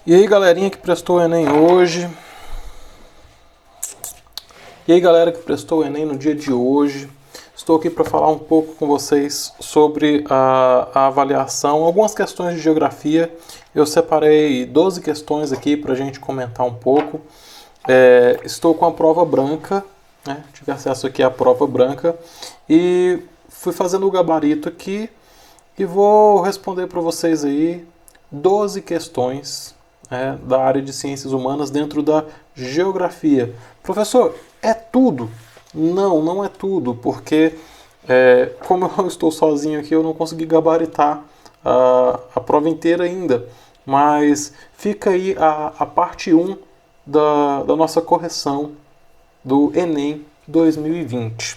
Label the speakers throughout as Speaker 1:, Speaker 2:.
Speaker 1: E aí, galerinha que prestou o Enem hoje? E aí, galera que prestou o Enem no dia de hoje? Estou aqui para falar um pouco com vocês sobre a avaliação, algumas questões de geografia. Eu separei 12 questões aqui para a gente comentar um pouco. Estou com a prova branca, né? Tive acesso aqui à prova branca e fui fazendo o gabarito aqui e vou responder para vocês aí 12 questões da área de ciências humanas dentro da geografia. Professor, é tudo? Não, não é tudo, porque como eu estou sozinho aqui, eu não consegui gabaritar a prova inteira ainda. Mas fica aí a parte 1 da nossa correção do Enem 2020.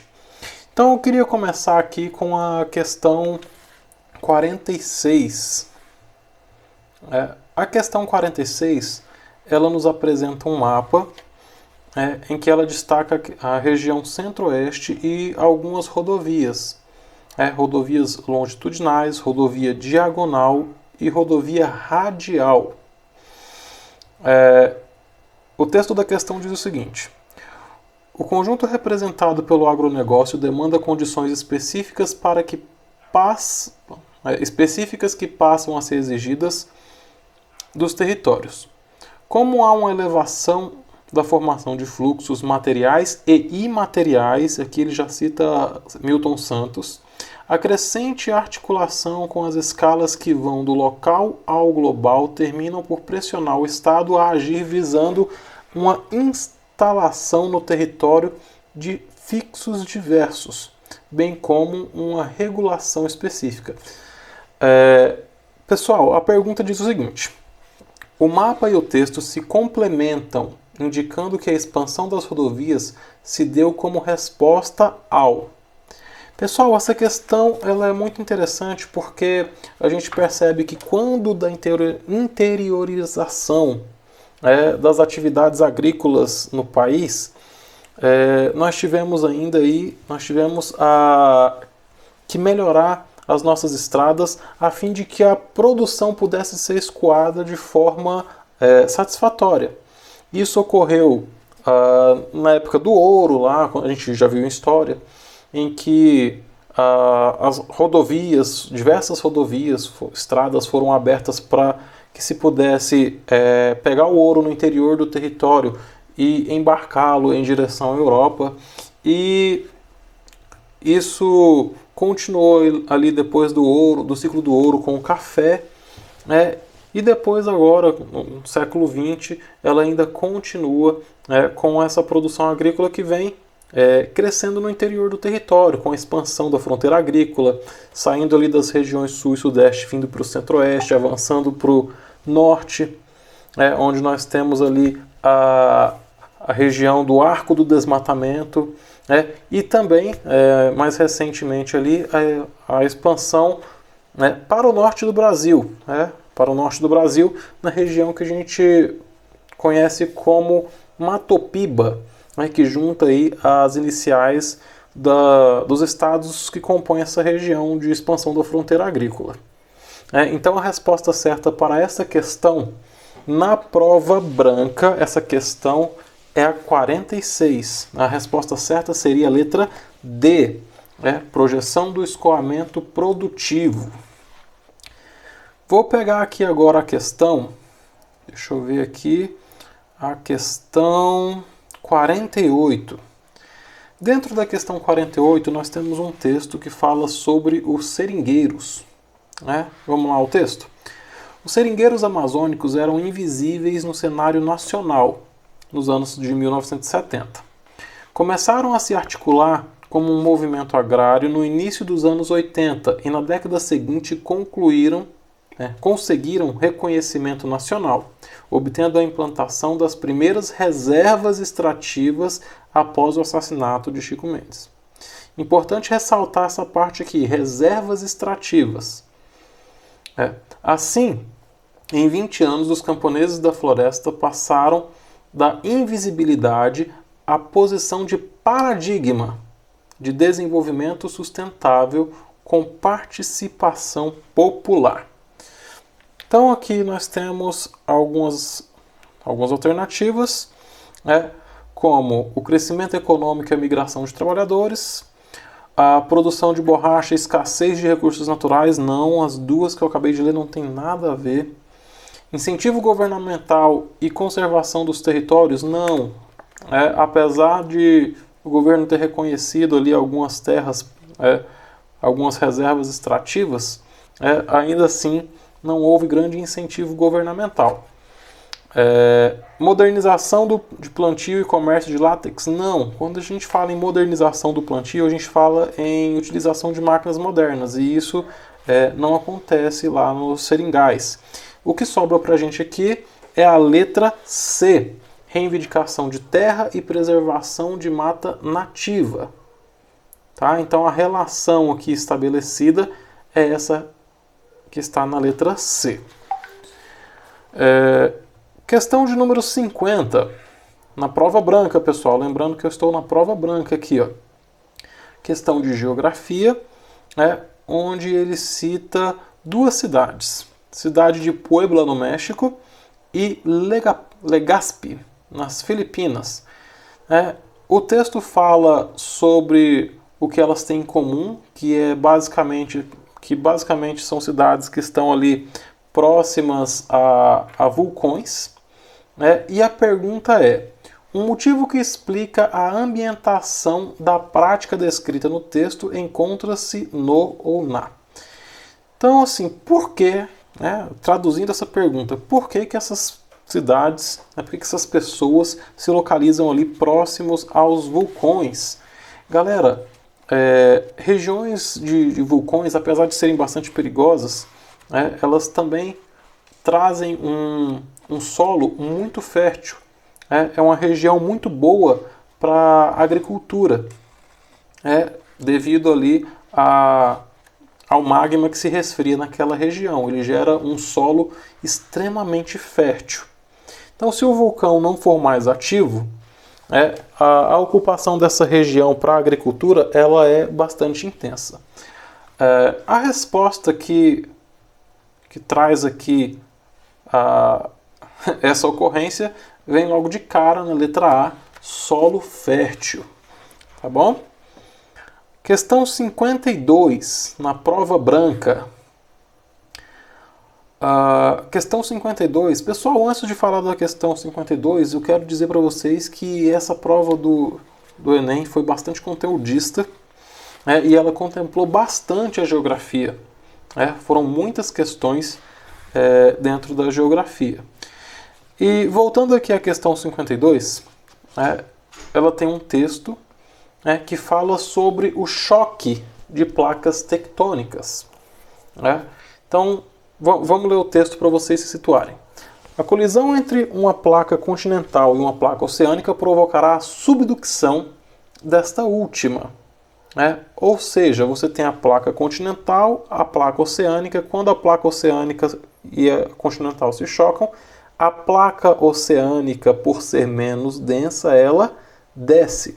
Speaker 1: Então eu queria começar aqui com a questão 46. A questão 46, ela nos apresenta um mapa em que ela destaca a região centro-oeste e algumas rodovias. Rodovias longitudinais, rodovia diagonal e rodovia radial. O texto da questão diz o seguinte: o conjunto representado pelo agronegócio demanda condições específicas que passam a ser exigidas dos territórios. Como há uma elevação da formação de fluxos materiais e imateriais, aqui ele já cita Milton Santos, a crescente articulação com as escalas que vão do local ao global terminam por pressionar o Estado a agir visando uma instalação no território de fixos diversos, bem como uma regulação específica. Pessoal, a pergunta diz o seguinte: o mapa e o texto se complementam, indicando que a expansão das rodovias se deu como resposta ao... Pessoal, essa questão ela é muito interessante porque a gente percebe que quando da interiorização das atividades agrícolas no país, nós tivemos que melhorar as nossas estradas a fim de que a produção pudesse ser escoada de forma satisfatória. Isso ocorreu na época do ouro, lá, a gente já viu em história, em que as rodovias, diversas rodovias, estradas foram abertas para que se pudesse pegar o ouro no interior do território e embarcá-lo em direção à Europa. E isso continuou ali depois do ciclo do ouro com o café, e depois agora, no século XX, ela ainda continua com essa produção agrícola que vem crescendo no interior do território, com a expansão da fronteira agrícola, saindo ali das regiões sul e sudeste, vindo para o centro-oeste, avançando para o norte, onde nós temos ali a região do Arco do Desmatamento, e também, mais recentemente, ali, a expansão para o norte do Brasil, na região que a gente conhece como Mato Piba, que junta aí as iniciais dos estados que compõem essa região de expansão da fronteira agrícola. Então a resposta certa para essa questão, na prova branca, essa questão é a 46. A resposta certa seria a letra D, projeção do escoamento produtivo. Vou pegar aqui agora a questão, deixa eu ver aqui, a questão 48. Dentro da questão 48 nós temos um texto que fala sobre os seringueiros. Vamos lá ao texto? Os seringueiros amazônicos eram invisíveis no cenário nacional nos anos de 1970. Começaram a se articular como um movimento agrário no início dos anos 80 e na década seguinte conseguiram reconhecimento nacional, obtendo a implantação das primeiras reservas extrativas após o assassinato de Chico Mendes. Importante ressaltar essa parte aqui, reservas extrativas. Assim, em 20 anos, os camponeses da floresta passaram da invisibilidade à posição de paradigma de desenvolvimento sustentável com participação popular. Então aqui nós temos algumas alternativas, como o crescimento econômico e a migração de trabalhadores, a produção de borracha e escassez de recursos naturais. Não, as duas que eu acabei de ler não tem nada a ver. Incentivo governamental e conservação dos territórios. Não. Apesar de o governo ter reconhecido ali algumas terras, algumas reservas extrativas, ainda assim não houve grande incentivo governamental. Modernização de plantio e comércio de látex? Não. Quando a gente fala em modernização do plantio, a gente fala em utilização de máquinas modernas, e isso não acontece lá nos seringais. O que sobra para a gente aqui é a letra C, reivindicação de terra e preservação de mata nativa. Tá? Então a relação aqui estabelecida é essa que está na letra C. Questão de número 50, na prova branca, pessoal. Lembrando que eu estou na prova branca aqui. Questão de geografia, onde ele cita duas cidades. Cidade de Puebla, no México, e Legazpi, nas Filipinas. O texto fala sobre o que elas têm em comum, que basicamente são cidades que estão ali próximas a vulcões. E a pergunta é: um motivo que explica a ambientação da prática descrita no texto encontra-se no ou na. Então, assim, por que, traduzindo essa pergunta, por que essas cidades, por que essas pessoas se localizam ali próximos aos vulcões? Galera, regiões de vulcões, apesar de serem bastante perigosas, elas também trazem um solo muito fértil. É uma região muito boa para a agricultura, devido ali ao magma que se resfria naquela região. Ele gera um solo extremamente fértil. Então, se o vulcão não for mais ativo, a ocupação dessa região para a agricultura ela é bastante intensa. A resposta que traz aqui essa ocorrência vem logo de cara na letra A, solo fértil. Tá bom? Questão 52, na prova branca. Questão 52. Pessoal, antes de falar da questão 52, eu quero dizer para vocês que essa prova do Enem foi bastante conteudista, e ela contemplou bastante a geografia. Foram muitas questões dentro da geografia. E voltando aqui à questão 52, ela tem um texto que fala sobre o choque de placas tectônicas. Então, vamos ler o texto para vocês se situarem. A colisão entre uma placa continental e uma placa oceânica provocará a subducção desta última. Ou seja, você tem a placa continental, a placa oceânica. Quando a placa oceânica e a continental se chocam, a placa oceânica, por ser menos densa, ela desce.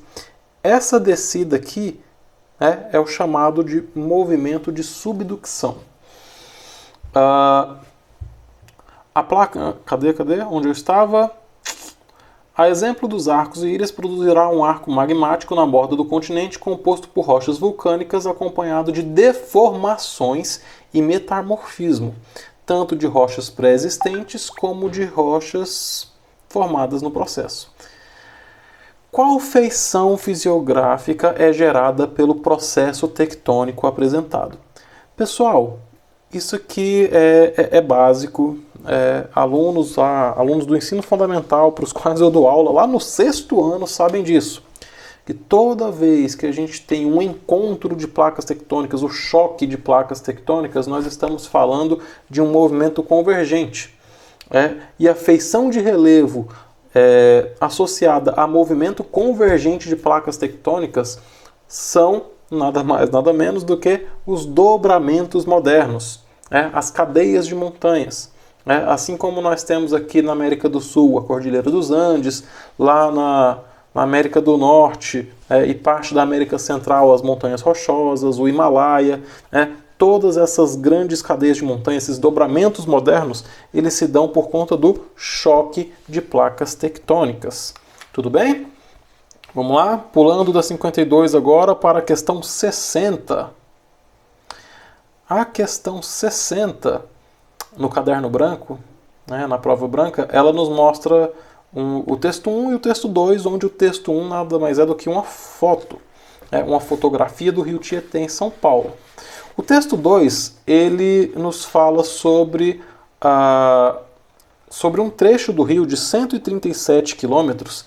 Speaker 1: Essa descida aqui é o chamado de movimento de subducção. A placa... Cadê? Onde eu estava? A exemplo dos arcos e ilhas, produzirá um arco magmático na borda do continente composto por rochas vulcânicas acompanhado de deformações e metamorfismo, tanto de rochas pré-existentes como de rochas formadas no processo. Qual feição fisiográfica é gerada pelo processo tectônico apresentado? Pessoal, isso aqui é básico. Alunos do ensino fundamental, para os quais eu dou aula, lá no 6º ano, sabem disso. Que toda vez que a gente tem um encontro de placas tectônicas, o choque de placas tectônicas, nós estamos falando de um movimento convergente. E a feição de relevo associada a movimento convergente de placas tectônicas são nada mais, nada menos do que os dobramentos modernos, as cadeias de montanhas. Assim como nós temos aqui na América do Sul a Cordilheira dos Andes, lá na América do Norte e parte da América Central as Montanhas Rochosas, o Himalaia. todas essas grandes cadeias de montanha, esses dobramentos modernos, eles se dão por conta do choque de placas tectônicas. Tudo bem? Vamos lá, pulando da 52 agora para a questão 60. A questão 60, no caderno branco, né, na prova branca, ela nos mostra o texto 1 e o texto 2, onde o texto 1 nada mais é do que uma foto, uma fotografia do rio Tietê em São Paulo. O texto 2, ele nos fala sobre um trecho do rio de 137 quilômetros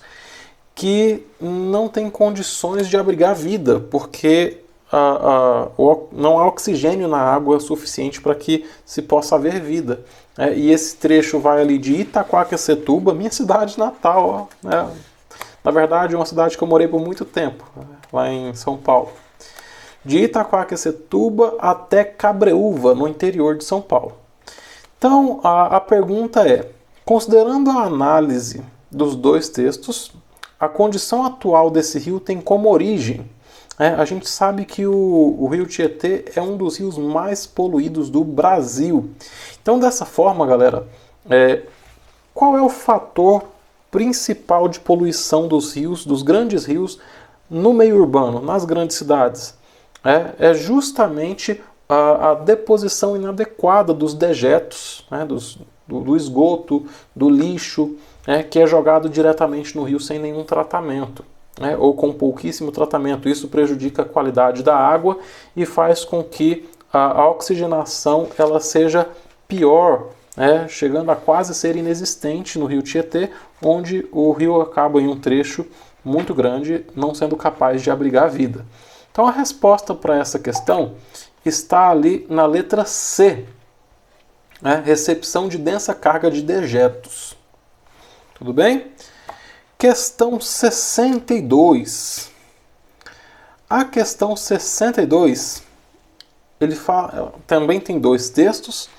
Speaker 1: que não tem condições de abrigar vida, porque não há oxigênio na água suficiente para que se possa haver vida. E esse trecho vai ali de Itaquaquecetuba, minha cidade natal, na verdade uma cidade que eu morei por muito tempo, lá em São Paulo. De Itaquaquecetuba até Cabreúva, no interior de São Paulo. Então, a pergunta é, considerando a análise dos dois textos, a condição atual desse rio tem como origem, a gente sabe que o rio Tietê é um dos rios mais poluídos do Brasil. Então, dessa forma, galera, qual é o fator principal de poluição dos rios, dos grandes rios, no meio urbano, nas grandes cidades? É justamente a deposição inadequada dos dejetos, do esgoto, do lixo, que é jogado diretamente no rio sem nenhum tratamento, ou com pouquíssimo tratamento. Isso prejudica a qualidade da água e faz com que a oxigenação ela seja pior, chegando a quase ser inexistente no rio Tietê, onde o rio acaba em um trecho muito grande, não sendo capaz de abrigar a vida. Então a resposta para essa questão está ali na letra C, recepção de densa carga de dejetos. Tudo bem? Questão 62. A questão 62, também tem dois textos,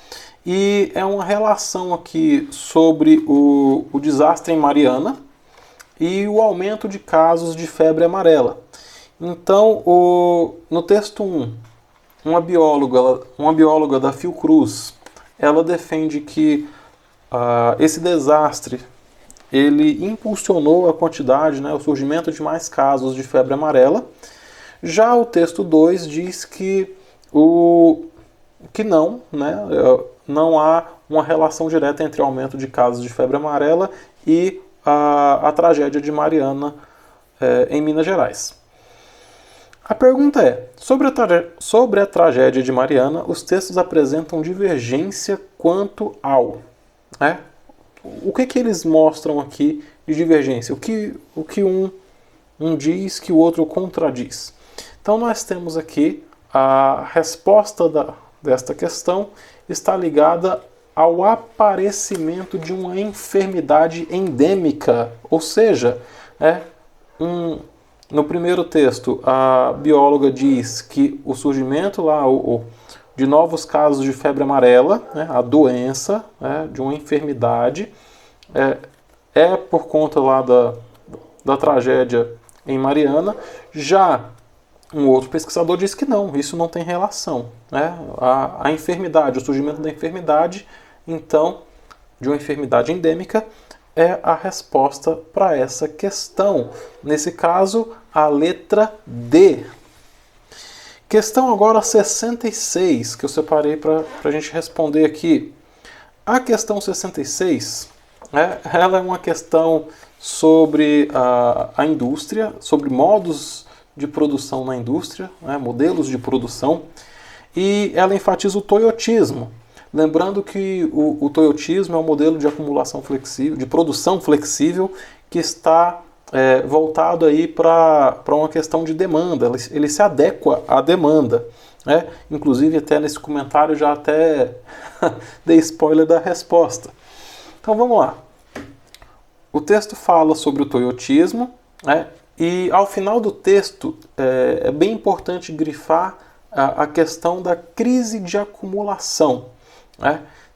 Speaker 1: e é uma relação aqui sobre o desastre em Mariana e o aumento de casos de febre amarela. Então, no texto 1, uma bióloga da Fiocruz, ela defende que esse desastre ele impulsionou a quantidade, o surgimento de mais casos de febre amarela. Já o texto 2 diz que não há uma relação direta entre o aumento de casos de febre amarela e a tragédia de Mariana em Minas Gerais. A pergunta é, sobre a tragédia de Mariana, os textos apresentam divergência quanto ao... O que eles mostram aqui de divergência? O que um diz que o outro contradiz? Então nós temos aqui a resposta desta questão está ligada ao aparecimento de uma enfermidade endêmica, ou seja, no primeiro texto, a bióloga diz que o surgimento de novos casos de febre amarela, a doença de uma enfermidade, é por conta lá da tragédia em Mariana. Já um outro pesquisador diz que não, isso não tem relação. A enfermidade, o surgimento da enfermidade, então, de uma enfermidade endêmica, é a resposta para essa questão. Nesse caso, a letra D. Questão agora 66, que eu separei para a gente responder aqui. A questão 66, ela é uma questão sobre a indústria, sobre modos de produção na indústria, modelos de produção, e ela enfatiza o toyotismo. Lembrando que o toyotismo é um modelo de acumulação flexível, de produção flexível, que está voltado aí para uma questão de demanda. Ele se adequa à demanda. Inclusive, até nesse comentário já até dei spoiler da resposta. Então vamos lá. O texto fala sobre o toyotismo, e ao final do texto é bem importante grifar a questão da crise de acumulação.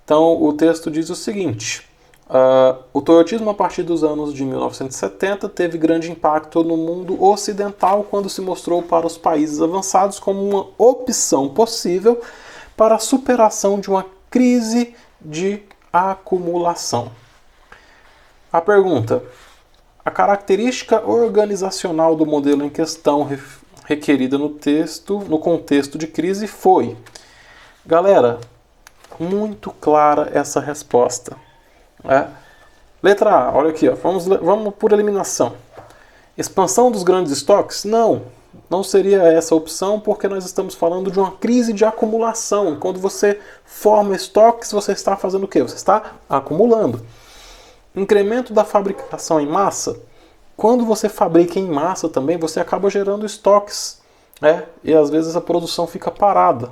Speaker 1: Então o texto diz o seguinte: o toyotismo a partir dos anos de 1970 teve grande impacto no mundo ocidental quando se mostrou para os países avançados como uma opção possível para a superação de uma crise de acumulação. A pergunta: a característica organizacional do modelo em questão requerida no contexto de crise foi... Galera, muito clara essa resposta. Letra A, olha aqui, ó, vamos por eliminação. Expansão dos grandes estoques? Não seria essa a opção, porque nós estamos falando de uma crise de acumulação. Quando você forma estoques, você está fazendo o quê? Você está acumulando. Incremento da fabricação em massa? Quando você fabrica em massa também, você acaba gerando estoques, e às vezes a produção fica parada,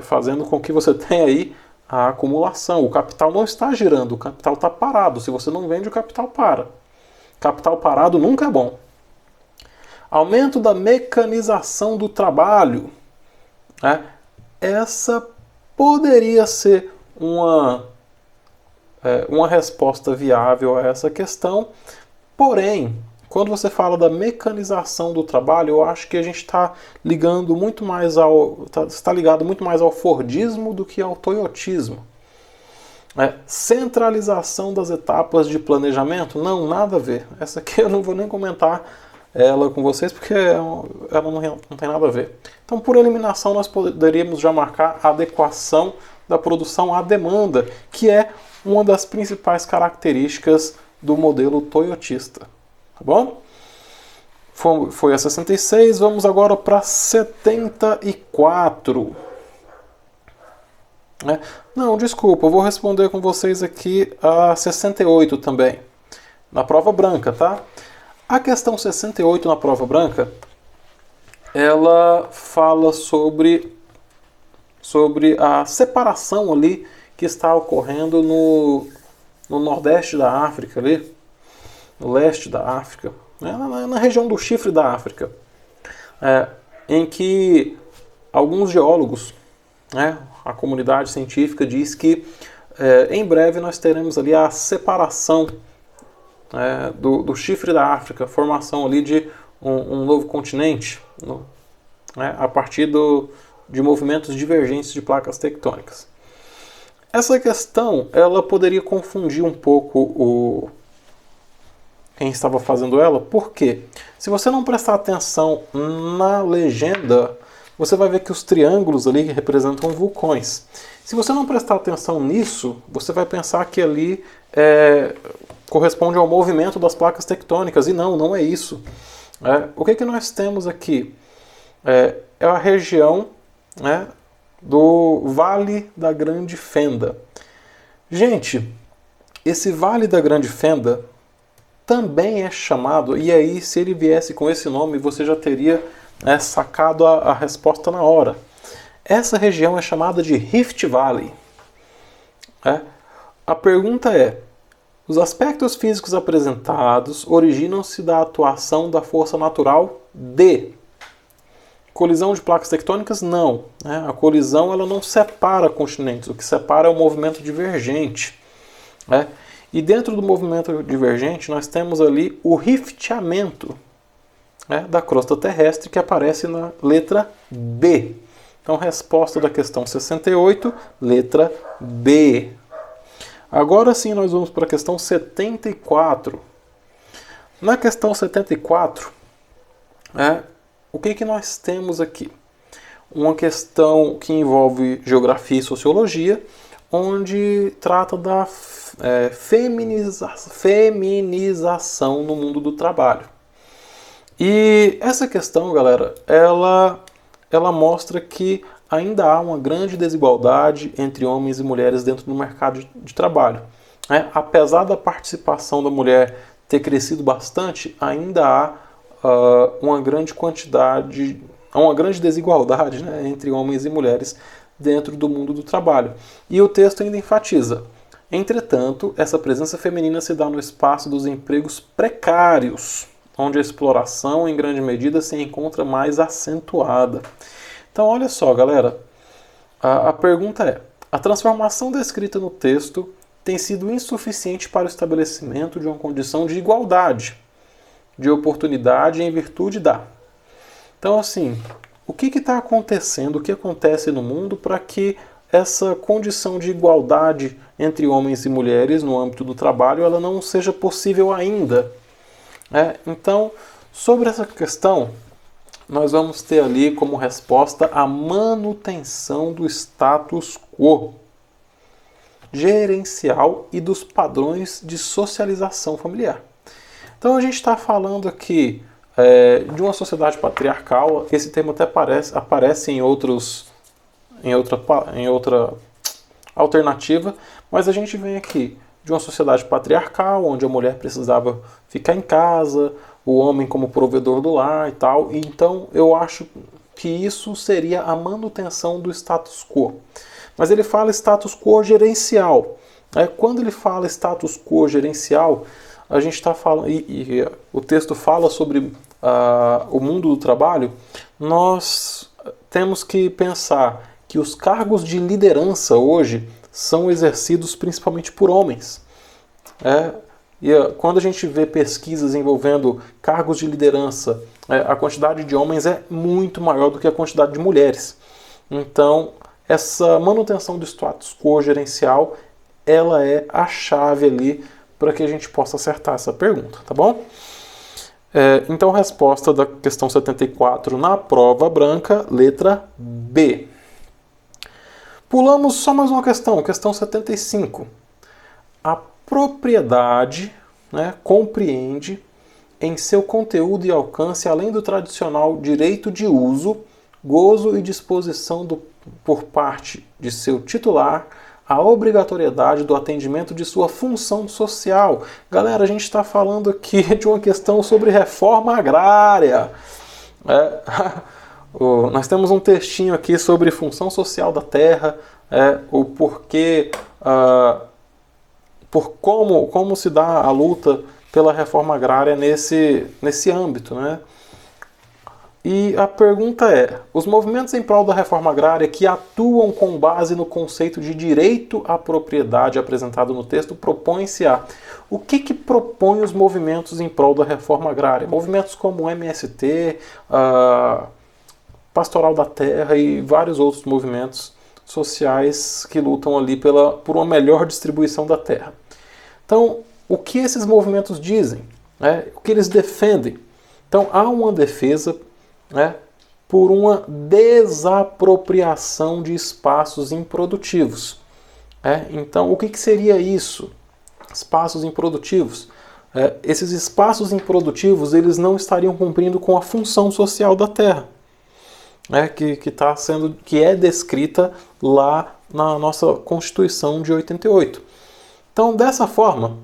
Speaker 1: fazendo com que você tenha aí a acumulação. O capital não está girando, o capital está parado. Se você não vende, o capital para. Capital parado nunca é bom. Aumento da mecanização do trabalho. Essa poderia ser uma resposta viável a essa questão. Porém, quando você fala da mecanização do trabalho, eu acho que a gente está ligado muito mais ao Fordismo do que ao Toyotismo. Centralização das etapas de planejamento? Não, nada a ver. Essa aqui eu não vou nem comentar ela com vocês, porque ela não tem nada a ver. Então, por eliminação, nós poderíamos já marcar a adequação da produção à demanda, que é uma das principais características do modelo toyotista. Tá bom? Foi a 66, vamos agora para 74. Não, desculpa, eu vou responder com vocês aqui a 68 também, na prova branca, tá? A questão 68 na prova branca, ela fala sobre a separação ali que está ocorrendo no nordeste da África, ali, no leste da África, na região do chifre da África, em que alguns geólogos, a comunidade científica diz que em breve nós teremos ali a separação do chifre da África, formação ali de um novo continente, a partir de movimentos divergentes de placas tectônicas. Essa questão ela poderia confundir um pouco quem estava fazendo ela, porque se você não prestar atenção na legenda, você vai ver que os triângulos ali representam vulcões. Se você não prestar atenção nisso, você vai pensar que ali corresponde ao movimento das placas tectônicas, e não é isso. O que nós temos aqui? É a região do Vale da Grande Fenda. Gente, esse Vale da Grande Fenda também é chamado, e aí se ele viesse com esse nome, você já teria sacado a resposta na hora. Essa região é chamada de Rift Valley. A pergunta é: os aspectos físicos apresentados originam-se da atuação da força natural de... Colisão de placas tectônicas? Não. A colisão ela não separa continentes, o que separa é o movimento divergente. E dentro do movimento divergente nós temos ali o rifteamento da crosta terrestre, que aparece na letra B. Então, resposta da questão 68, letra B. Agora sim nós vamos para a questão 74. Na questão 74, o que nós temos aqui? Uma questão que envolve geografia e sociologia, onde trata da feminização no mundo do trabalho. E essa questão, galera, ela mostra que ainda há uma grande desigualdade entre homens e mulheres dentro do mercado de trabalho. Apesar da participação da mulher ter crescido bastante, ainda há uma grande desigualdade entre homens e mulheres dentro do mundo do trabalho. E o texto ainda enfatiza: entretanto, essa presença feminina se dá no espaço dos empregos precários, onde a exploração, em grande medida, se encontra mais acentuada. Então, olha só, galera, a pergunta é: a transformação descrita no texto tem sido insuficiente para o estabelecimento de uma condição de igualdade, de oportunidade em virtude da... Então, assim, o que está acontecendo, o que acontece no mundo para que essa condição de igualdade entre homens e mulheres no âmbito do trabalho ela não seja possível ainda. Então, sobre essa questão, nós vamos ter ali como resposta a manutenção do status quo gerencial e dos padrões de socialização familiar. Então a gente está falando aqui de uma sociedade patriarcal. Esse termo até aparece em outra alternativa, mas a gente vem aqui de uma sociedade patriarcal, onde a mulher precisava ficar em casa, o homem como provedor do lar e tal. Então eu acho que isso seria a manutenção do status quo. Mas ele fala status quo gerencial. Quando ele fala status quo gerencial, a gente está falando, e o texto fala sobre o mundo do trabalho, nós temos que pensar que os cargos de liderança hoje são exercidos principalmente por homens. E quando a gente vê pesquisas envolvendo cargos de liderança, a quantidade de homens é muito maior do que a quantidade de mulheres. Então, essa manutenção do status quo gerencial, ela é a chave ali para que a gente possa acertar essa pergunta, tá bom? Então, resposta da questão 74 na prova branca, letra B. Pulamos só mais uma questão, questão 75. A propriedade, compreende em seu conteúdo e alcance, além do tradicional direito de uso, gozo e disposição por parte de seu titular, a obrigatoriedade do atendimento de sua função social. Galera, a gente está falando aqui de uma questão sobre reforma agrária. Nós temos um textinho aqui sobre função social da terra, o porquê, por como se dá a luta pela reforma agrária nesse âmbito, E a pergunta é, os movimentos em prol da reforma agrária que atuam com base no conceito de direito à propriedade apresentado no texto propõem-se a... O que propõe os movimentos em prol da reforma agrária? Movimentos como o MST, Pastoral da Terra e vários outros movimentos sociais que lutam ali por uma melhor distribuição da terra. Então, o que esses movimentos dizem? O que eles defendem? Então, há uma defesa por uma desapropriação de espaços improdutivos. Então, o que seria isso? Espaços improdutivos. Esses espaços improdutivos eles não estariam cumprindo com a função social da terra, que é descrita lá na nossa Constituição de 88. Então, dessa forma,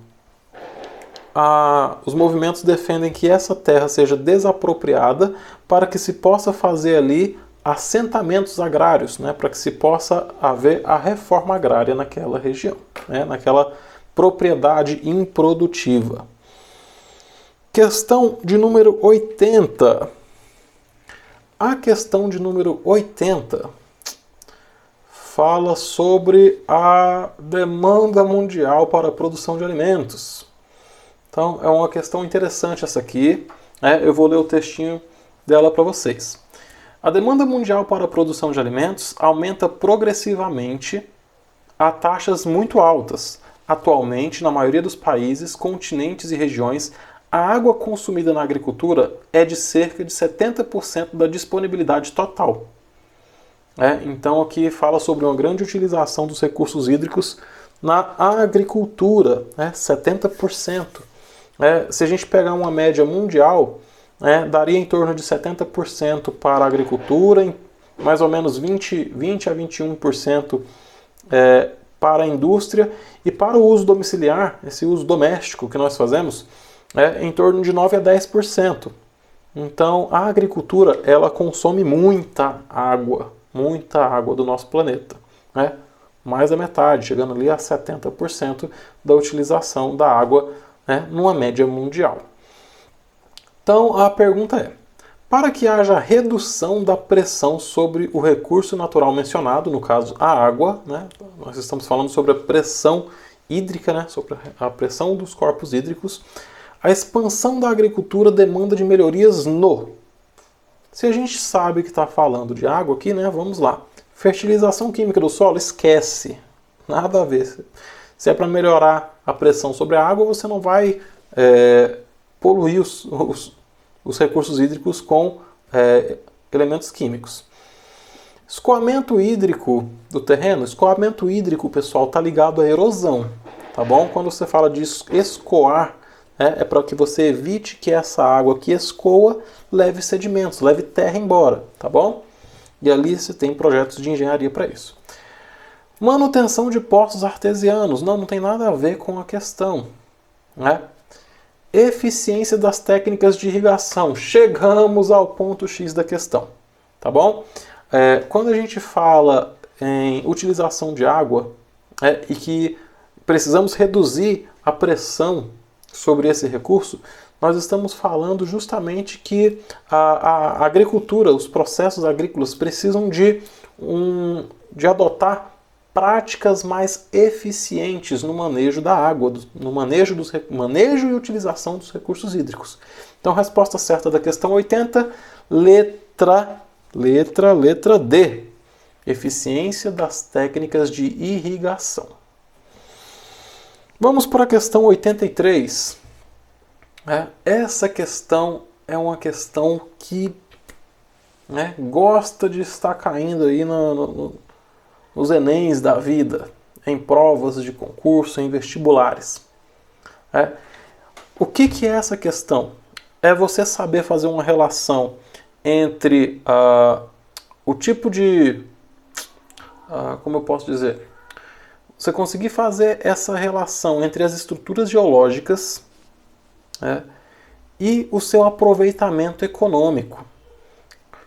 Speaker 1: os movimentos defendem que essa terra seja desapropriada para que se possa fazer ali assentamentos agrários, para que se possa haver a reforma agrária naquela região, naquela propriedade improdutiva. Questão de número 80. A questão de número 80 fala sobre a demanda mundial para a produção de alimentos. Então, é uma questão interessante essa aqui. Eu vou ler o textinho dela para vocês. A demanda mundial para a produção de alimentos aumenta progressivamente a taxas muito altas. Atualmente, na maioria dos países, continentes e regiões, a água consumida na agricultura é de cerca de 70% da disponibilidade total. Então, aqui fala sobre uma grande utilização dos recursos hídricos na agricultura, 70%. Se a gente pegar uma média mundial, daria em torno de 70% para a agricultura, mais ou menos 20 a 21% para a indústria, e para o uso domiciliar, esse uso doméstico que nós fazemos, em torno de 9 a 10%. Então, a agricultura ela consome muita água do nosso planeta. Mais da metade, chegando ali a 70% da utilização da água, numa média mundial. Então, a pergunta é, para que haja redução da pressão sobre o recurso natural mencionado, no caso a água, nós estamos falando sobre a pressão hídrica, sobre a pressão dos corpos hídricos, a expansão da agricultura demanda de melhorias no Se a gente sabe que está falando de água aqui, né? Vamos lá. Fertilização química do solo, esquece. Nada a ver. Se é para melhorar a pressão sobre a água, você não vai poluir os recursos hídricos com elementos químicos. Escoamento hídrico do terreno. Escoamento hídrico, pessoal, está ligado à erosão. Tá bom? Quando você fala de escoar, é para que você evite que essa água que escoa leve sedimentos, leve terra embora. Tá bom? E ali você tem projetos de engenharia para isso. Manutenção de poços artesianos. Não tem nada a ver com a questão. Né? Eficiência das técnicas de irrigação. Chegamos ao ponto X da questão. Tá bom? Quando a gente fala em utilização de água e que precisamos reduzir a pressão sobre esse recurso, nós estamos falando justamente que a agricultura, os processos agrícolas precisam de adotar práticas mais eficientes no manejo da água, no manejo e utilização dos recursos hídricos. Então, a resposta certa da questão 80, letra D. Eficiência das técnicas de irrigação. Vamos para a questão 83. Essa questão é uma questão que gosta de estar caindo aí nos Enems da vida, em provas de concurso, em vestibulares. O que é essa questão? É você saber fazer uma relação entre o tipo de... como eu posso dizer? Você conseguir fazer essa relação entre as estruturas geológicas e o seu aproveitamento econômico.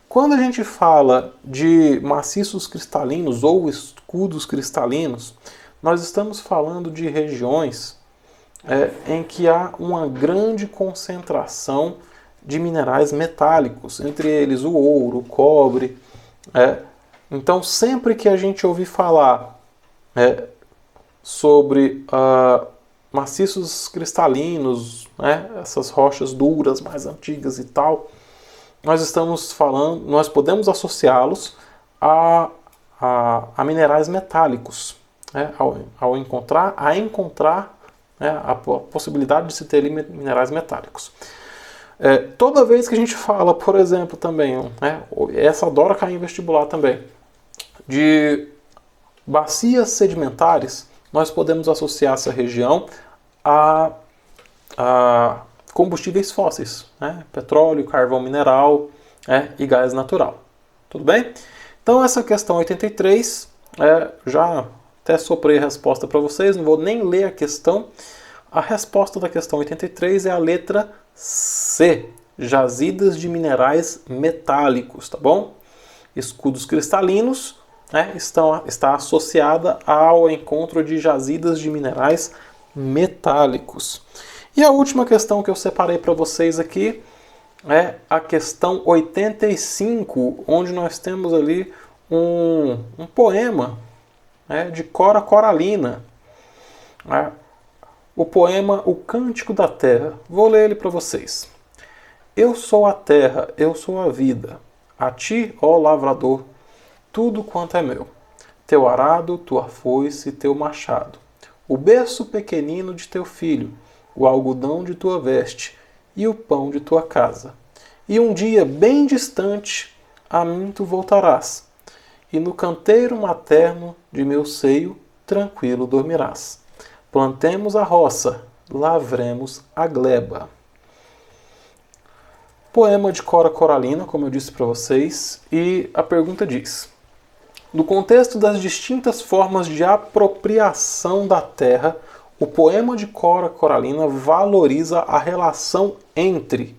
Speaker 1: Quando a gente fala de maciços cristalinos ou escudos cristalinos, nós estamos falando de regiões em que há uma grande concentração de minerais metálicos, entre eles o ouro, o cobre. Então, sempre que a gente ouvir falar sobre maciços cristalinos, essas rochas duras mais antigas e tal, nós podemos associá-los a minerais metálicos, ao encontrar a possibilidade de se ter minerais metálicos. Toda vez que a gente fala, por exemplo, também, essa adora cair em vestibular também, de bacias sedimentares, nós podemos associar essa região a combustíveis fósseis, petróleo, carvão mineral e gás natural. Tudo bem? Então essa questão 83, já até soprei a resposta para vocês, não vou nem ler a questão. A resposta da questão 83 é a letra C, jazidas de minerais metálicos, tá bom? Escudos cristalinos está associada ao encontro de jazidas de minerais metálicos. E a última questão que eu separei para vocês aqui é a questão 85, onde nós temos ali um poema de Cora Coralina. O poema O Cântico da Terra. Vou ler ele para vocês. Eu sou a terra, eu sou a vida. A ti, ó lavrador, tudo quanto é meu. Teu arado, tua foice, teu machado. O berço pequenino de teu filho, o algodão de tua veste e o pão de tua casa. E um dia bem distante a mim tu voltarás, e no canteiro materno de meu seio tranquilo dormirás. Plantemos a roça, lavremos a gleba. Poema de Cora Coralina, como eu disse para vocês, e a pergunta diz: no contexto das distintas formas de apropriação da terra, o poema de Cora Coralina valoriza a relação entre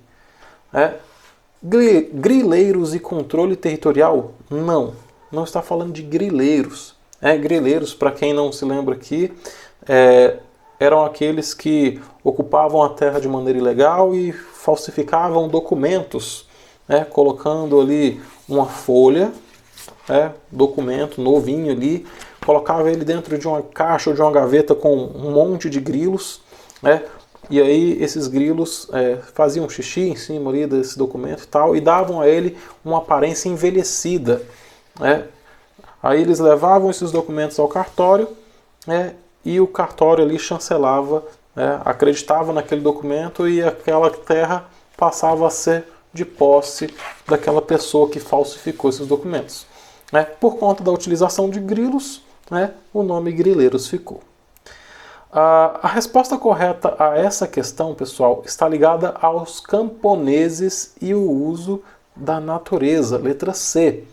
Speaker 1: grileiros e controle territorial? Não está falando de grileiros. Grileiros, para quem não se lembra aqui, eram aqueles que ocupavam a terra de maneira ilegal e falsificavam documentos, colocando ali uma folha, documento novinho ali, colocava ele dentro de uma caixa ou de uma gaveta com um monte de grilos, e aí esses grilos faziam xixi em cima ali desse documento e tal, e davam a ele uma aparência envelhecida, né? Aí eles levavam esses documentos ao cartório, né? E o cartório ali chancelava, né? Acreditava naquele documento e aquela terra passava a ser de posse daquela pessoa que falsificou esses documentos, né? Por conta da utilização de grilos, né? O nome grileiros ficou. A resposta correta a essa questão, pessoal, está ligada aos camponeses e o uso da natureza, letra C.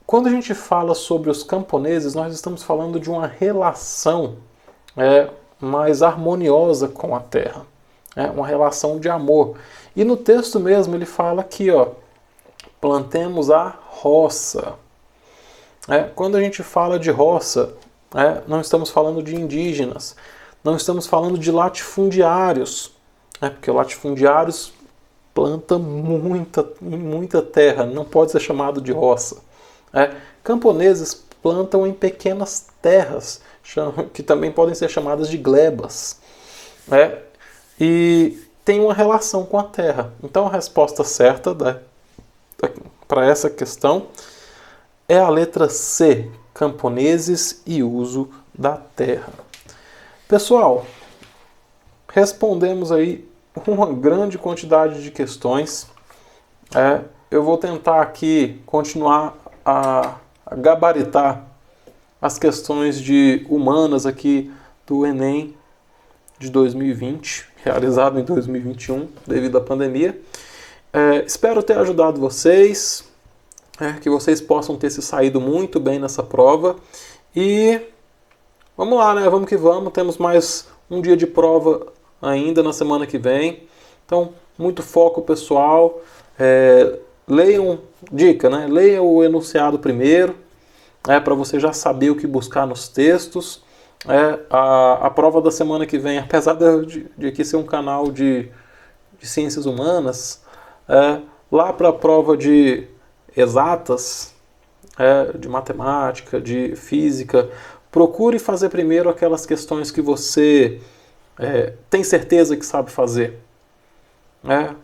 Speaker 1: Quando a gente fala sobre os camponeses, nós estamos falando de uma relação mais harmoniosa com a terra, uma relação de amor. E no texto mesmo ele fala aqui, ó, plantemos a roça. Quando a gente fala de roça, não estamos falando de indígenas, não estamos falando de latifundiários, porque latifundiários plantam muita terra, não pode ser chamado de roça. Camponeses plantam em pequenas terras, que também podem ser chamadas de glebas, e tem uma relação com a terra. Então a resposta certa para essa questão é a letra C, camponeses e uso da terra. Pessoal, respondemos aí uma grande quantidade de questões. Eu vou tentar aqui continuar a gabaritar as questões de humanas aqui do Enem de 2020, realizado em 2021, devido à pandemia. Espero ter ajudado vocês, que vocês possam ter se saído muito bem nessa prova. E vamos lá, né? Vamos que vamos. Temos mais um dia de prova ainda na semana que vem. Então, muito foco, pessoal. Leiam, dica, né? Leiam o enunciado primeiro, para você já saber o que buscar nos textos. A prova da semana que vem, apesar de aqui ser um canal de ciências humanas, lá para a prova de exatas, de matemática, de física, procure fazer primeiro aquelas questões que você tem certeza que sabe fazer.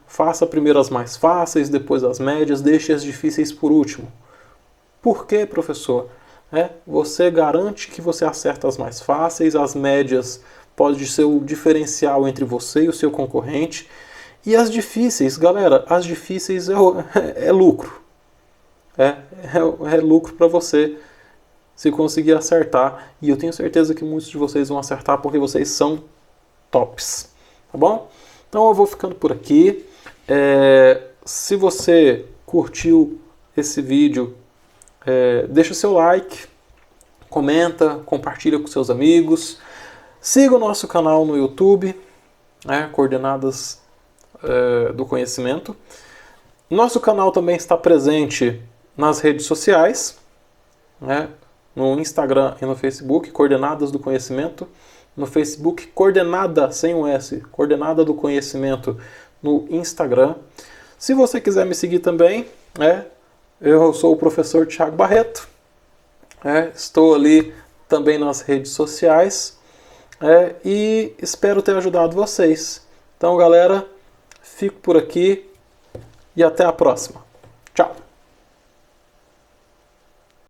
Speaker 1: Faça primeiro as mais fáceis, depois as médias, deixe as difíceis por último. Por quê, professor? Você garante que você acerta as mais fáceis, as médias pode ser o diferencial entre você e o seu concorrente, e as difíceis, galera, as difíceis é lucro. É lucro para você se conseguir acertar, e eu tenho certeza que muitos de vocês vão acertar porque vocês são tops, tá bom? Então eu vou ficando por aqui. Se você curtiu esse vídeo, deixa seu like, comenta, compartilha com seus amigos, siga o nosso canal no YouTube, Coordenadas do Conhecimento. Nosso canal também está presente nas redes sociais, no Instagram e no Facebook, Coordenadas do Conhecimento. No Facebook, Coordenada, sem um S, Coordenada do Conhecimento no Instagram. Se você quiser me seguir também, eu sou o professor Thiago Barreto. Estou ali também nas redes sociais. E espero ter ajudado vocês. Então, galera, fico por aqui e até a próxima. Tchau!